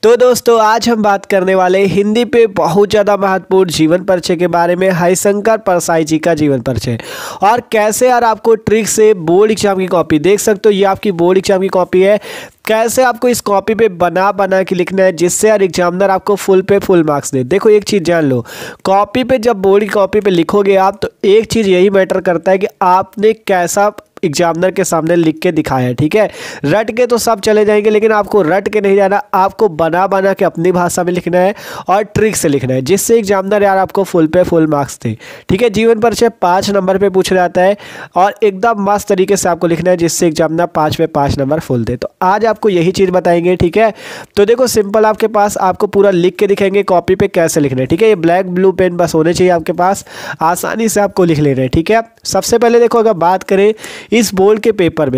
तो दोस्तों आज हम बात करने वाले हिंदी पे बहुत ज़्यादा महत्वपूर्ण जीवन परिचय के बारे में। हरिशंकर परसाई जी का जीवन परिचय और कैसे यार आपको ट्रिक से बोर्ड एग्जाम की कॉपी देख सकते हो। ये आपकी बोर्ड एग्जाम की कॉपी है। कैसे आपको इस कॉपी पे बना के लिखना है जिससे यार एग्जामिनर आपको फुल पे फुल मार्क्स दे। देखो एक चीज़ जान लो, कॉपी पे जब बोर्ड की कॉपी पे लिखोगे आप तो एक चीज़ यही मैटर करता है कि आपने कैसा एग्जामिनर के सामने लिख के दिखाया है। ठीक है, रट के तो सब चले जाएंगे लेकिन आपको रट के नहीं जाना, आपको बना के अपनी भाषा में लिखना है और ट्रिक से लिखना है जिससे एग्जामिनर यार आपको फुल पे फुल मार्क्स दे। ठीक है, जीवन परिचय 5 नंबर पे पूछा जाता है और एकदम मस्त तरीके से आपको लिखना है जिससे एग्जामिनर 5 पे 5 नंबर फुल दे। तो आज आपको यही चीज़ बताएंगे। ठीक है, तो देखो सिंपल आपके पास आपको पूरा लिख के दिखाएंगे कॉपी पे कैसे लिखना है। ठीक है, ये ब्लैक ब्लू पेन बस होने चाहिए आपके पास, आसानी से आपको लिख लेना है। ठीक है, सबसे पहले देखो अगर बात करें इस बोर्ड के पेपर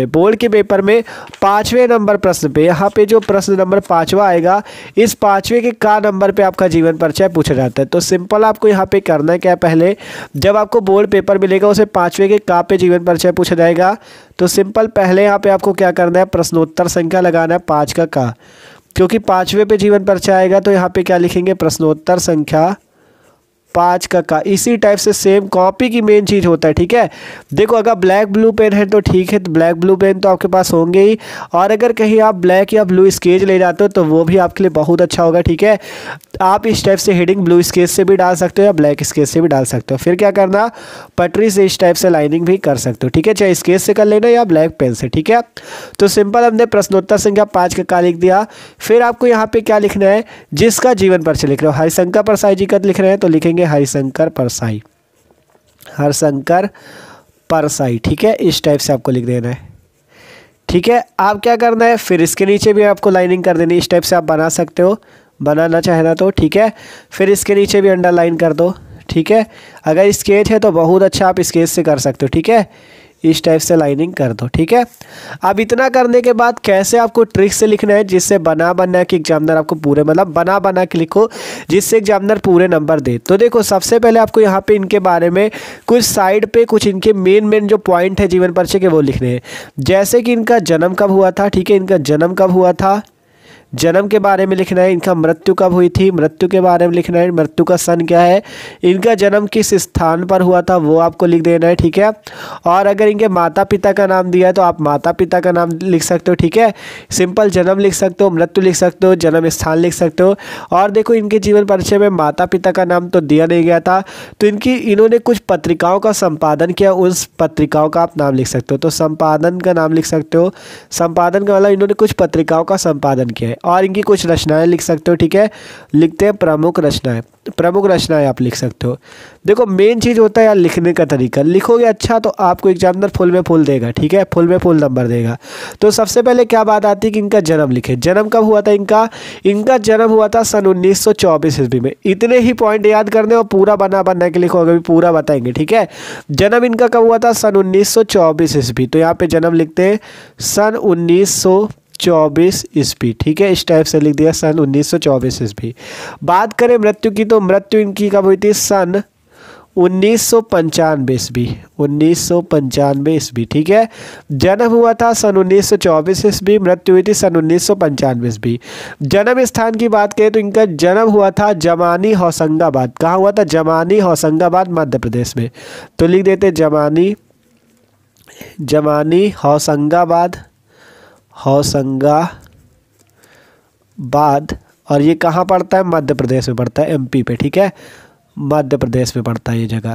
में 5वें नंबर प्रश्न पे, यहाँ पे जो प्रश्न नंबर 5वां आएगा, इस 5वें के का नंबर पे आपका जीवन परिचय पूछा जाता है। तो सिंपल आपको यहाँ पे करना क्या है, पहले जब आपको बोर्ड पेपर मिलेगा उसे 5वें के का पे जीवन परिचय पूछा जाएगा। तो सिंपल पहले यहाँ पे आपको क्या करना है, प्रश्नोत्तर संख्या लगाना है 5 का, क्योंकि 5वें पे जीवन परिचय आएगा तो यहाँ पे क्या लिखेंगे, प्रश्नोत्तर संख्या 5 का। इसी टाइप से सेम कॉपी की मेन चीज़ होता है। ठीक है, देखो अगर ब्लैक ब्लू पेन है तो ठीक है, तो ब्लैक ब्लू पेन तो आपके पास होंगे ही, और अगर कहीं आप ब्लैक या ब्लू स्केच ले जाते हो तो वो भी आपके लिए बहुत अच्छा होगा। ठीक है, आप इस टाइप से हेडिंग ब्लू स्केच से भी डाल सकते हो या ब्लैक स्केच से भी डाल सकते हो। फिर क्या करना, पटरी से इस टाइप से लाइनिंग भी कर सकते हो। ठीक है, चाहे स्केच से कर लेना या ब्लैक पेन से। ठीक है, तो सिंपल हमने प्रश्नोत्तर संख्या 5 का लिख दिया। फिर आपको यहाँ पे क्या लिखना है, जिसका जीवन परिचय लिख रहे हो, हरिशंकर परसाई जी का लिख रहे हैं तो लिखेंगे हरिशंकर परसाई, हरिशंकर परसाई। ठीक है, इस टाइप से आपको लिख देना है। ठीक है, आप क्या करना है, फिर इसके नीचे भी आपको लाइनिंग कर देनी है। इस टाइप से आप बना सकते हो, बनाना चाहना तो। ठीक है, फिर इसके नीचे भी अंडरलाइन कर दो। ठीक है, अगर स्केच है तो बहुत अच्छा आप स्केच से कर सकते हो। ठीक है, इस टाइप से लाइनिंग कर दो। ठीक है, अब इतना करने के बाद कैसे आपको ट्रिक से लिखना है जिससे बना के एग्जामिनर आपको पूरे मतलब बना के लिखो जिससे एग्जामिनर पूरे नंबर दे। तो देखो सबसे पहले आपको यहाँ पे इनके बारे में कुछ साइड पे कुछ इनके मेन जो पॉइंट है जीवन परिचय के वो लिखने हैं। जैसे कि इनका जन्म कब हुआ था। ठीक है, इनका जन्म कब हुआ था, जन्म के बारे में लिखना है। इनका मृत्यु कब हुई थी, मृत्यु के बारे में लिखना है। मृत्यु का सन क्या है, इनका जन्म किस स्थान पर हुआ था वो आपको लिख देना है। ठीक है, और अगर इनके माता पिता का नाम दिया है तो आप माता पिता का नाम लिख सकते हो। ठीक है, सिंपल जन्म लिख सकते हो, मृत्यु लिख सकते हो, जन्म स्थान लिख सकते हो। और देखो इनके जीवन परिचय में माता पिता का नाम तो दिया नहीं गया था, तो इन्होंने कुछ पत्रिकाओं का संपादन किया, उस पत्रिकाओं का आप नाम लिख सकते हो। तो संपादन का नाम लिख सकते हो, संपादन का मतलब इन्होंने कुछ पत्रिकाओं का संपादन किया है। और इनकी कुछ रचनाएं लिख सकते हो। ठीक है, लिखते हैं प्रमुख रचनाएं आप लिख सकते हो। देखो मेन चीज़ होता है यार लिखने का तरीका, लिखोगे अच्छा तो आपको एग्जामिनर फुल में फुल देगा। ठीक है, फुल में फुल नंबर देगा। तो सबसे पहले क्या बात आती है कि इनका जन्म लिखे। जन्म कब हुआ था इनका जन्म हुआ था सन 1924 ईस्वी में। इतने ही पॉइंट याद करने और पूरा बना के लिखो, अभी पूरा बताएंगे। ठीक है, जन्म इनका कब हुआ था, सन 1924 ईस्वी। तो यहाँ पे जन्म लिखते हैं सन 1924 ईस्वी। ठीक है, इस टाइप से लिख दिया सन 1924 ईस्वी। बात करें मृत्यु की तो मृत्यु इनकी कब हुई थी, सन 1995 ईस्वी, 1995 ईस्वी। ठीक है, जन्म हुआ था सन 1924 ईस्वी, मृत्यु हुई थी सन 1995 ईस्वी। जन्म स्थान की बात करें तो इनका जन्म हुआ था जमानी होशंगाबाद। कहाँ हुआ था, जमानी होशंगाबाद मध्य प्रदेश में। तो लिख देते जमानी होशंगाबाद, और ये कहाँ पड़ता है, मध्य प्रदेश में पड़ता है, एमपी पे। ठीक है, मध्य प्रदेश में पड़ता है ये जगह।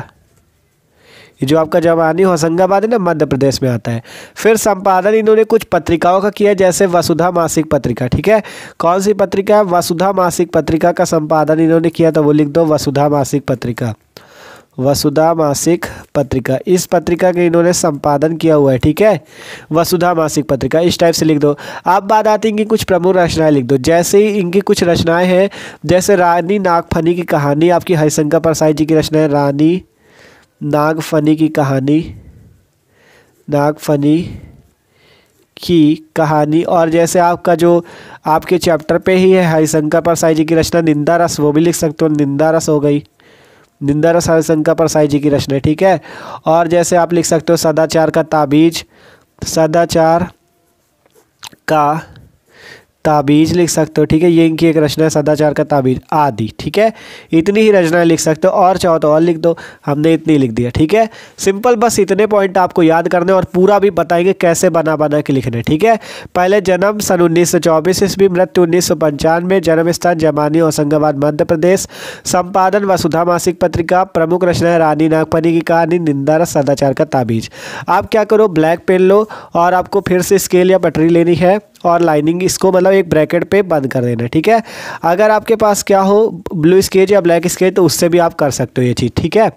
ये जो आपका जमानी होशंगाबाद है ना, मध्य प्रदेश में आता है। फिर संपादन इन्होंने कुछ पत्रिकाओं का किया, जैसे वसुधा मासिक पत्रिका। ठीक है, कौन सी पत्रिका है, वसुधा मासिक पत्रिका का संपादन इन्होंने किया, तो वो लिख दो वसुधा मासिक पत्रिका, वसुधा मासिक पत्रिका। इस पत्रिका के इन्होंने संपादन किया हुआ है। ठीक है, वसुधा मासिक पत्रिका, इस टाइप से लिख दो। अब बात आती है इनकी कुछ प्रमुख रचनाएं लिख दो। जैसे ही इनकी कुछ रचनाएं हैं, जैसे रानी नागफनी की कहानी आपकी हरिशंकर परसाई जी की रचना है, रानी नागफनी की कहानी। और जैसे आपका जो आपके चैप्टर पे ही है हरिशंकर परसाई जी की रचना निंदा रस, वो भी लिख सकते हो, निंदा रस हो गई, निंदा रस हरिशंकर परसाई जी की रचना। ठीक है, और जैसे आप लिख सकते हो सदाचार का ताबीज, सदाचार का ताबीज लिख सकते हो, ठीक है। ये इनकी एक रचना है, सदाचार का ताबीज आदि, ठीक है। इतनी ही रचना लिख सकते हो, और चाहो तो और लिख दो, हमने इतनी लिख दिया, ठीक है। सिंपल, बस इतने पॉइंट आपको याद करने और पूरा भी बताएंगे कैसे बना बना के लिखने, ठीक है। पहले जन्म सन 1924 ईस्वी, मृत्यु 1995, जन्म स्थान जमानी होशंगाबाद मध्य प्रदेश, संपादन वसुधा मासिक पत्रिका, प्रमुख रचना है रानी नागफनी की कहानी, निंदा सदाचार का ताबीज। आप क्या करो, ब्लैक पेन लो और आपको फिर से स्केल या पटरी लेनी है और लाइनिंग इसको मतलब एक ब्रैकेट पे बंद कर देना, ठीक है। अगर आपके पास क्या हो ब्लू स्केच या ब्लैक स्केच तो उससे भी आप कर सकते हो ये चीज़, ठीक है।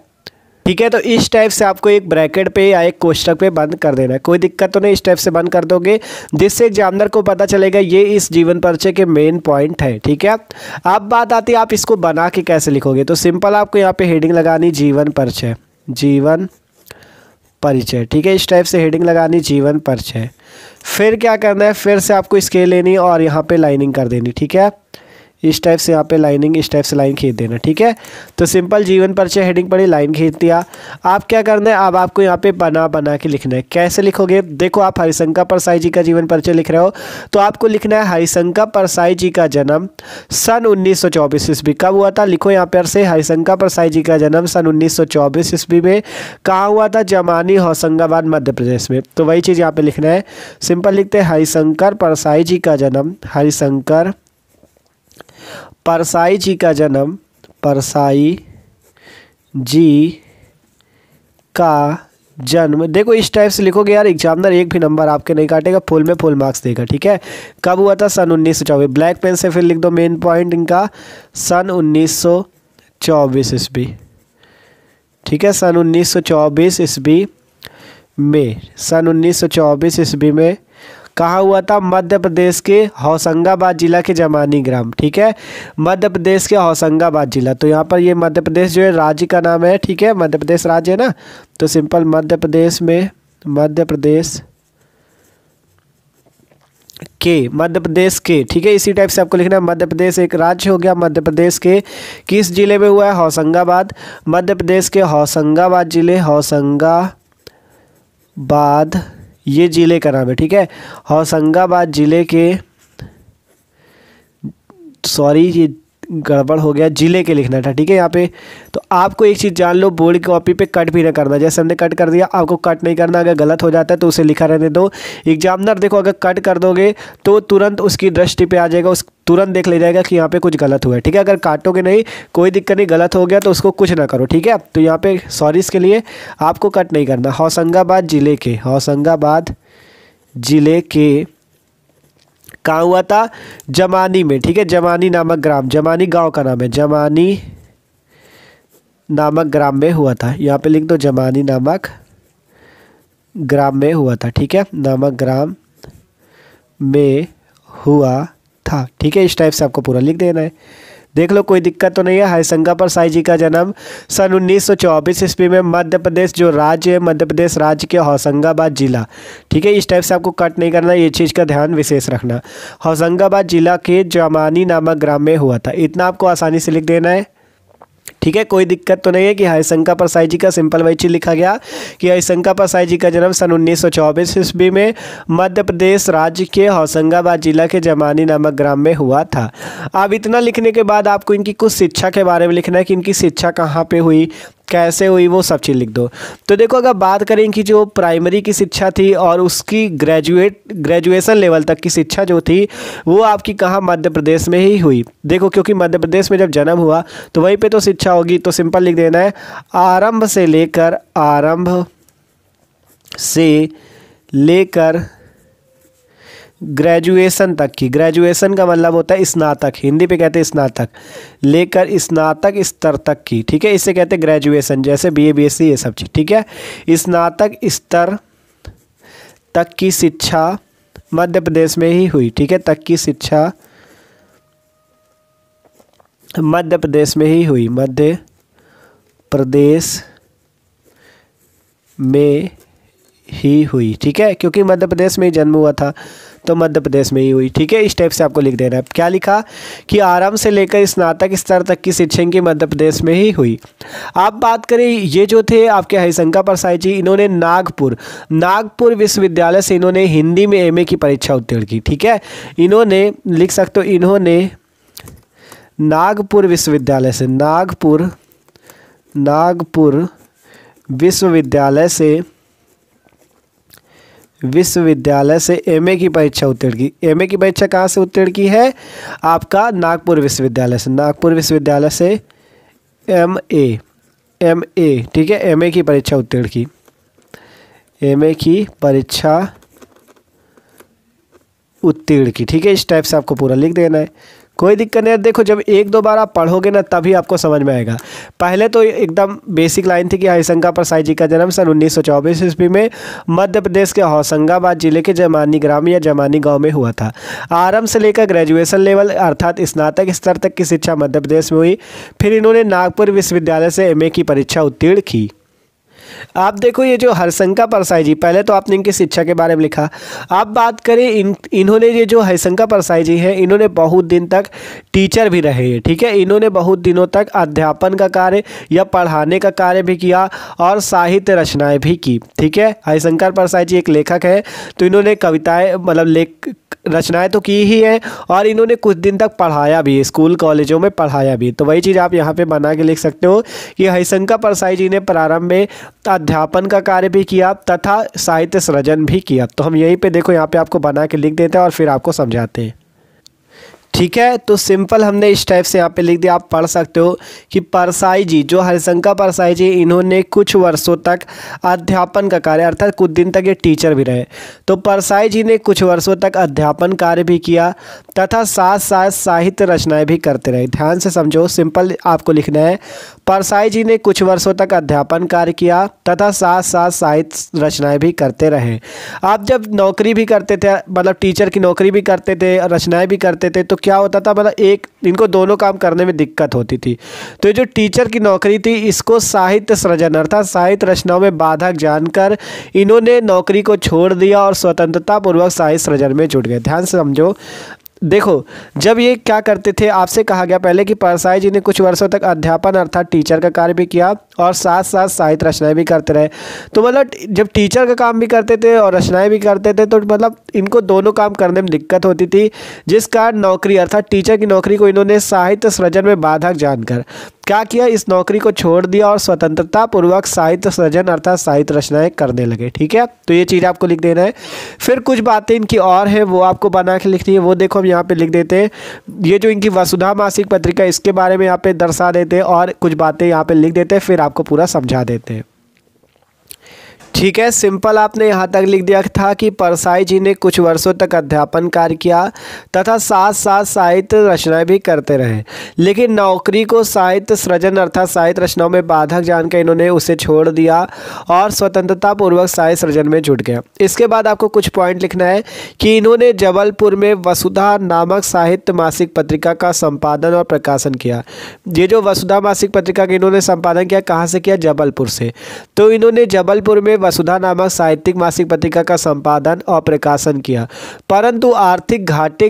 ठीक है, तो इस टाइप से आपको एक ब्रैकेट पे या एक कोष्टक पे बंद कर देना है, कोई दिक्कत तो नहीं। इस टाइप से बंद कर दोगे जिससे एग्जामिनर को पता चलेगा ये इस जीवन परिचय के मेन पॉइंट है, ठीक है। अब बात आती है आप इसको बना के कैसे लिखोगे। तो सिंपल आपको यहाँ पे हेडिंग लगानी जीवन परिचय, जीवन परिचय, ठीक है। इस टाइप से हेडिंग लगानी जीवन परिचय। फिर क्या करना है, फिर से आपको स्केल लेनी और यहाँ पे लाइनिंग कर देनी, ठीक है। इस टाइप से यहाँ पे लाइनिंग, इस टाइप से लाइन खींच देना, ठीक है। तो सिंपल जीवन परिचय हेडिंग पड़ी, लाइन खींच दिया। आप क्या करना है, अब आपको यहाँ पे बना बना के लिखना है। कैसे लिखोगे, देखो आप हरिशंकर परसाई जी का जीवन परिचय लिख रहे हो तो आपको लिखना है हरिशंकर परसाई जी का जन्म सन 1924 ईस्वी कब हुआ था। लिखो यहाँ पर से हरिशंकर परसाई जी का जन्म सन 1924 ईस्वी में कहाँ हुआ था, जमानी होशंगाबाद मध्य प्रदेश में। तो वही चीज़ यहाँ पे लिखना है, सिंपल लिखते हैं हरिशंकर परसाई जी का जन्म, हरिशंकर परसाई जी का जन्म, परसाई जी का जन्म। देखो इस टाइप से लिखोगे यार, एग्जामिनर एक भी नंबर आपके नहीं काटेगा, फुल में फुल मार्क्स देगा, ठीक है। कब हुआ था, सन 1924। ब्लैक पेन से फिर लिख दो मेन पॉइंट इनका, सन 1924 ईस्वी, ठीक है। सन 1924 ईस्वी में, सन 1924 ईस्वी में कहाँ हुआ था, मध्य प्रदेश के होशंगाबाद जिला के जमानी ग्राम, ठीक है। मध्य प्रदेश के होशंगाबाद जिला, तो यहाँ पर ये मध्य प्रदेश जो है राज्य का नाम है, ठीक है। मध्य प्रदेश राज्य है ना, तो सिंपल मध्य प्रदेश में, मध्य प्रदेश के, ठीक है। इसी टाइप से आपको लिखना है, मध्य प्रदेश एक राज्य हो गया, मध्य प्रदेश के किस जिले में हुआ है, होशंगाबाद। मध्य प्रदेश के होशंगाबाद जिले, होशंगाबाद ये जिले का नाम है, ठीक है। होशंगाबाद जिले के, सॉरी ये गड़बड़ हो गया, जिले के लिखना था, ठीक है यहाँ पे। तो आपको एक चीज़ जान लो, बोर्ड की कॉपी पे कट भी ना करना, जैसे हमने कट कर दिया आपको कट नहीं करना। अगर गलत हो जाता है तो उसे लिखा रहने दो। एग्जामिनर देखो अगर कट कर दोगे तो तुरंत उसकी दृष्टि पे आ जाएगा, उस तुरंत देख ले जाएगा कि यहाँ पे कुछ गलत हुआ है, ठीक है। अगर काटोगे नहीं कोई दिक्कत नहीं, गलत हो गया तो उसको कुछ ना करो, ठीक है। तो यहाँ पे सॉरी इसके लिए आपको कट नहीं करना। होशंगाबाद जिले के, होशंगाबाद जिले के कहाँ हुआ था, जमानी में, ठीक है। जमानी नामक ग्राम, जमानी गांव का नाम है, जमानी नामक ग्राम में हुआ था। यहाँ पे लिख दो जमानी नामक ग्राम में हुआ था, ठीक है। नामक ग्राम में हुआ था, ठीक है। इस टाइप से आपको पूरा लिख देना है। देख लो कोई दिक्कत तो नहीं है। हरिशंकर परसाई जी का जन्म सन 1924 ईस्वी में मध्य प्रदेश जो राज्य है, मध्य प्रदेश राज्य के होशंगाबाद जिला, ठीक है। इस टाइप से आपको कट नहीं करना, ये चीज़ का ध्यान विशेष रखना। होशंगाबाद जिला के जमानी नामक ग्राम में हुआ था, इतना आपको आसानी से लिख देना है, ठीक है। कोई दिक्कत तो नहीं है कि हरिशंकर परसाई जी का, सिंपल वही चीज़ लिखा गया कि हरिशंकर परसाई जी का जन्म सन 1924 ईस्वी में मध्य प्रदेश राज्य के होशंगाबाद जिला के जमानी नामक ग्राम में हुआ था। अब इतना लिखने के बाद आपको इनकी कुछ शिक्षा के बारे में लिखना है कि इनकी शिक्षा कहाँ पे हुई, कैसे हुई, वो सब चीज़ लिख दो। तो देखो अगर बात करें कि जो प्राइमरी की शिक्षा थी और उसकी ग्रेजुएशन लेवल तक की शिक्षा जो थी वो आपकी कहाँ, मध्य प्रदेश में ही हुई। देखो क्योंकि मध्य प्रदेश में जब जन्म हुआ तो वहीं पे तो शिक्षा होगी, तो सिंपल लिख देना है आरंभ से लेकर ग्रेजुएशन तक की, ग्रेजुएशन का मतलब होता है स्नातक, हिंदी पे कहते हैं स्नातक, लेकर स्नातक स्तर तक की, ठीक है। इसे कहते हैं ग्रेजुएशन, जैसे बीए बीएससी ये सब चीज़, ठीक है। स्नातक स्तर तक की शिक्षा मध्य प्रदेश में ही हुई, ठीक है। तक की शिक्षा मध्य प्रदेश में ही हुई, मध्य प्रदेश में ही हुई, ठीक है। क्योंकि मध्य प्रदेश में ही जन्म हुआ था तो मध्य प्रदेश में ही हुई। ठीक है, इस टाइप से आपको लिख देना है। क्या लिखा कि आरंभ से लेकर स्नातक स्तर तक की शिक्षा इनकी मध्य प्रदेश में ही हुई। आप बात करें, ये जो थे आपके हरिशंकर परसाई जी, इन्होंने नागपुर विश्वविद्यालय से इन्होंने हिंदी में एमए की परीक्षा उत्तीर्ण की। ठीक है, इन्होंने लिख सकते हो, इन्होंने नागपुर विश्वविद्यालय से एमए की परीक्षा उत्तीर्ण की। एमए की परीक्षा कहाँ से उत्तीर्ण की है? आपका नागपुर विश्वविद्यालय से एमए। ठीक है, एमए की परीक्षा उत्तीर्ण की। ठीक है, इस टाइप से आपको पूरा लिख देना है, कोई दिक्कत नहीं है। देखो, जब एक दो बार आप पढ़ोगे ना तभी आपको समझ में आएगा। पहले तो एकदम बेसिक लाइन थी कि हरिशंकर परसाई जी का जन्म सन 1924 ईस्वी में मध्य प्रदेश के होशंगाबाद जिले के जमानी ग्राम या जमानी गांव में हुआ था। आरंभ से लेकर ग्रेजुएशन लेवल अर्थात स्नातक स्तर तक की शिक्षा मध्य प्रदेश में हुई। फिर इन्होंने नागपुर विश्वविद्यालय से एमए की परीक्षा उत्तीर्ण की। आप देखो, ये जो हरिशंकर परसाई जी, पहले तो आपने इनकी शिक्षा के बारे में लिखा। आप बात करें, इन्होंने ये जो हरिशंकर परसाई जी हैं, इन्होंने बहुत दिन तक टीचर भी रहे हैं। ठीक है, इन्होंने बहुत दिनों तक अध्यापन का कार्य या पढ़ाने का कार्य भी किया और साहित्य रचनाएं भी की। ठीक है, हरिशंकर परसाई जी एक लेखक है, तो इन्होंने कविताएं रचनाएं तो की ही है और इन्होंने कुछ दिन तक पढ़ाया भी है, स्कूल कॉलेजों में पढ़ाया भी। तो वही चीज़ आप यहाँ पे बना के लिख सकते हो कि हरिशंकर परसाई जी ने प्रारंभ में अध्यापन का कार्य भी किया तथा साहित्य सृजन भी किया। तो हम यहीं पे देखो, यहाँ पे आपको बना के लिख देते हैं और फिर आपको समझाते हैं। ठीक है, तो सिंपल हमने इस टाइप से यहाँ पे लिख दिया। आप पढ़ सकते हो कि परसाई जी, जो हरिशंकर परसाई जी, इन्होंने कुछ वर्षों तक अध्यापन का कार्य, अर्थात कुछ दिन तक ये टीचर भी रहे। तो परसाई जी ने कुछ वर्षों तक अध्यापन कार्य भी किया तथा साथ साथ साहित्य रचनाएं भी करते रहे। ध्यान से समझो, सिंपल आपको लिखना है, परसाई जी ने कुछ वर्षों तक अध्यापन कार्य किया तथा साथ साथ साहित्य रचनाएं भी करते रहे। आप जब नौकरी भी करते थे, मतलब टीचर की नौकरी भी करते थे, रचनाएं भी करते थे, तो क्या होता था, मतलब इनको दोनों काम करने में दिक्कत होती थी। तो ये जो टीचर की नौकरी थी, इसको साहित्य सृजन अर्थात साहित्य रचनाओं में बाधक जानकर इन्होंने नौकरी को छोड़ दिया और स्वतंत्रता पूर्वक साहित्य सृजन में जुट गए। ध्यान से समझो, देखो, जब ये क्या करते थे, आपसे कहा गया पहले कि परसाई जी ने कुछ वर्षों तक अध्यापन अर्थात टीचर का कार्य भी किया और साथ साथ साहित्य रचनाएं भी करते रहे। तो मतलब जब टीचर का काम भी करते थे और रचनाएं भी करते थे, तो मतलब इनको दोनों काम करने में दिक्कत होती थी, जिस कारण नौकरी अर्थात टीचर की नौकरी को इन्होंने साहित्य सृजन में बाधक जानकर क्या किया, इस नौकरी को छोड़ दिया और स्वतंत्रता पूर्वक साहित्य सृजन अर्थात साहित्य रचनाएं करने लगे। ठीक है, तो ये चीज़ आपको लिख देना है। फिर कुछ बातें इनकी और हैं, वो आपको बना के लिखनी है। वो देखो, हम यहाँ पे लिख देते हैं, ये जो इनकी वसुधा मासिक पत्रिका, इसके बारे में यहाँ पे दर्शा देते हैं और कुछ बातें यहाँ पे लिख देते हैं, फिर आपको पूरा समझा देते हैं। ठीक है, सिंपल आपने यहाँ तक लिख दिया था कि परसाई जी ने कुछ वर्षों तक अध्यापन कार्य किया तथा साथ साथ साहित्य रचनाएं भी करते रहे, लेकिन नौकरी को साहित्य सृजन अर्थात साहित्य रचनाओं में बाधक जानकर इन्होंने उसे छोड़ दिया और स्वतंत्रता पूर्वक साहित्य सृजन में जुट गया। इसके बाद आपको कुछ पॉइंट लिखना है कि इन्होंने जबलपुर में वसुधा नामक साहित्य मासिक पत्रिका का संपादन और प्रकाशन किया। ये जो वसुधा मासिक पत्रिका का इन्होंने संपादन किया, कहाँ से किया? जबलपुर से। तो इन्होंने जबलपुर में वसुधा नामक साहित्यिक मासिक पत्रिका का संपादन और प्रकाशन किया, परंतु आर्थिक घाटे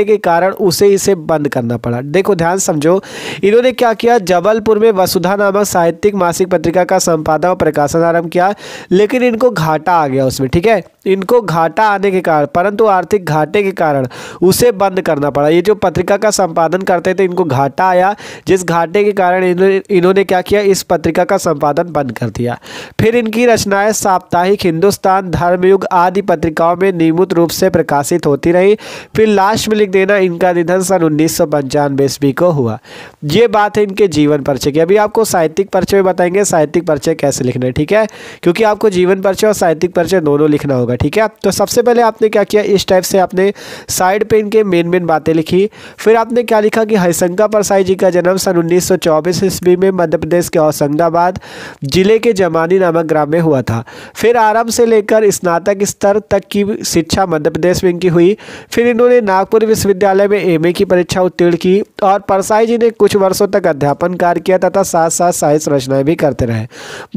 के कारण उसे इसे बंद करना पड़ा। देखो, ध्यान समझो, इन्होंने क्या किया, जबलपुर में वसुधा नामक साहित्यिक मासिक पत्रिका का संपादन और प्रकाशन आरंभ किया, लेकिन इनको घाटा आ गया उसमें। ठीक है, इनको घाटा आने के कारण, परंतु आर्थिक घाटे के कारण उसे बंद करना पड़ा। ये जो पत्रिका का संपादन करते थे, इनको घाटा आया, जिस घाटे के कारण इन्होंने क्या किया, इस पत्रिका का संपादन बंद कर दिया। फिर इनकी रचनाएं साप्ताहिक, हिंदुस्तान, धर्मयुग आदि पत्रिकाओं में नियमित रूप से प्रकाशित होती रही। फिर लास्ट में लिख देना, इनका निधन सन 1995 ईस्वी को हुआ। ये बात है इनके जीवन परिचय की। अभी आपको साहित्यिक परिचय में बताएंगे साहित्यिक परिचय कैसे लिखना है। ठीक है, क्योंकि आपको जीवन परिचय और साहित्यिक परिचय दोनों लिखना होगा। ठीक है, तो सबसे पहले आपने क्या किया, इस टाइप से आपने साइड पे इनके मेन बातें लिखी। फिर आपने क्या लिखा कि हरिशंकर परसाई जी का जन्म सन 1924 ईस्वी में मध्य प्रदेश के होशंगाबाद जिले के जमानी नामक ग्राम में हुआ था। फिर आरंभ से लेकर स्नातक स्तर तक की शिक्षा मध्य प्रदेश में इनकी हुई। फिर इन्होंने नागपुर विश्वविद्यालय में एमए की परीक्षा उत्तीर्ण की और परसाई जी ने कुछ वर्षों तक अध्यापन कार्य किया तथा साथ साथ साहित्य रचनाएं भी करते रहे।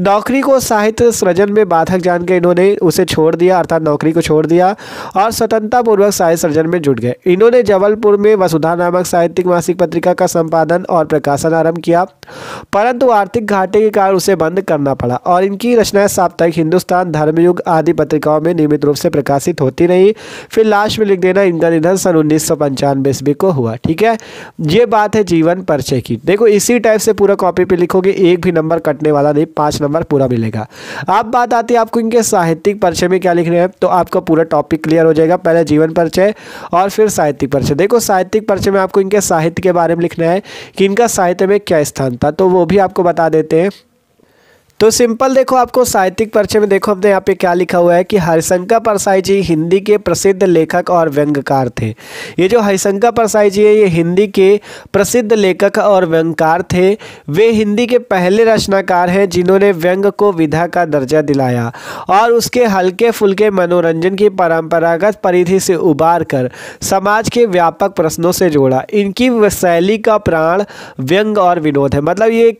नौकरी को साहित्य सृजन में बाधक जानकर इन्होंने उसे छोड़ दिया, अर्थात नौकरी को छोड़ दिया और स्वतंत्रतापूर्वक साहित्य सृजन में जुट गए। इन्होंने जबलपुर में वसुधा नामक साहित्यिक मासिक पत्रिका का संपादन और प्रकाशन आरंभ किया, परंतु आर्थिक घाटे के कारण उसे बंद करना पड़ा और इनकी रचनाएं साप्ताहिक हिंदुस्तान, धर्मयुग आदि पत्रिकाओं में नियमित रूप से प्रकाशित होती रही। फिर लास्ट में लिख देना इनका निधन सन 1995 ईस्वी को हुआ। ठीक है, ये बात है जीवन परिचय की। देखो इसी टाइप से पूरा कॉपी पे लिखोगे, एक भी नंबर कटने वाला नहीं, 5 नंबर पूरा मिलेगा। अब बात आती है आपको इनके साहित्यिक परिचय में क्या लिखना है, तो आपका पूरा टॉपिक क्लियर हो जाएगा। पहले जीवन परिचय और फिर साहित्यिक परिचय। देखो साहित्यिक परिचय में आपको इनके साहित्य के बारे में लिखना है कि इनका साहित्य में क्या स्थान था, तो वो भी आपको बता देते हैं। तो सिंपल देखो, आपको साहित्यिक परिचय में देखो हमने यहाँ पे क्या लिखा हुआ है कि हरिशंकर परसाई जी हिंदी के प्रसिद्ध लेखक और व्यंग्यकार थे। ये जो हरिशंकर परसाई जी है ये हिंदी के प्रसिद्ध लेखक और व्यंग्यकार थे। वे हिंदी के पहले रचनाकार हैं जिन्होंने व्यंग्य को विधा का दर्जा दिलाया और उसके हल्के फुल्के मनोरंजन की परंपरागत परिधि से उबार कर समाज के व्यापक प्रश्नों से जोड़ा। इनकी शैली का प्राण व्यंग्य और विनोद है। मतलब ये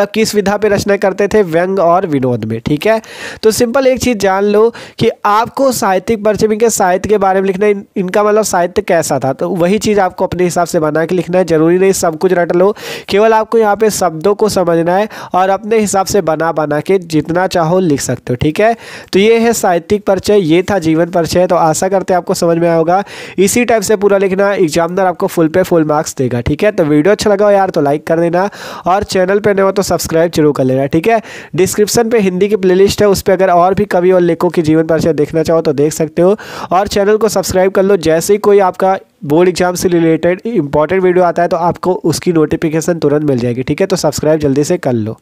किस विधा पे रचना करते थे, व्यंग्य और विनोद में। ठीक है, तो सिंपल एक चीज जान लो कि आपको साहित्यिक परिचय में साहित्य के बारे में लिखना है, इनका मतलब साहित्य कैसा था, तो वही चीज आपको अपने हिसाब से बना के लिखना है। जरूरी नहीं सब कुछ रट लो, केवल आपको यहाँ पे शब्दों को समझना है और अपने हिसाब से बना के जितना चाहो लिख सकते हो। ठीक है, तो ये है साहित्यिक परिचय, ये था जीवन परिचय। तो आशा करते हैं आपको समझ में आया होगा। इसी टाइप से पूरा लिखना, एग्जामिनर आपको फुल पे फुल मार्क्स देगा। ठीक है, तो वीडियो अच्छा लगा हो यार तो लाइक कर देना और चैनल पे नए हो तो सब्सक्राइब जरूर कर लेना। ठीक है, डिस्क्रिप्शन पे हिंदी की प्लेलिस्ट है, उस पर अगर और भी कवि और लेखकों की जीवन परिचय देखना चाहो तो देख सकते हो और चैनल को सब्सक्राइब कर लो। जैसे ही कोई आपका बोर्ड एग्जाम से रिलेटेड इंपॉर्टेंट वीडियो आता है तो आपको उसकी नोटिफिकेशन तुरंत मिल जाएगी। ठीक है, तो सब्सक्राइब जल्दी से कर लो।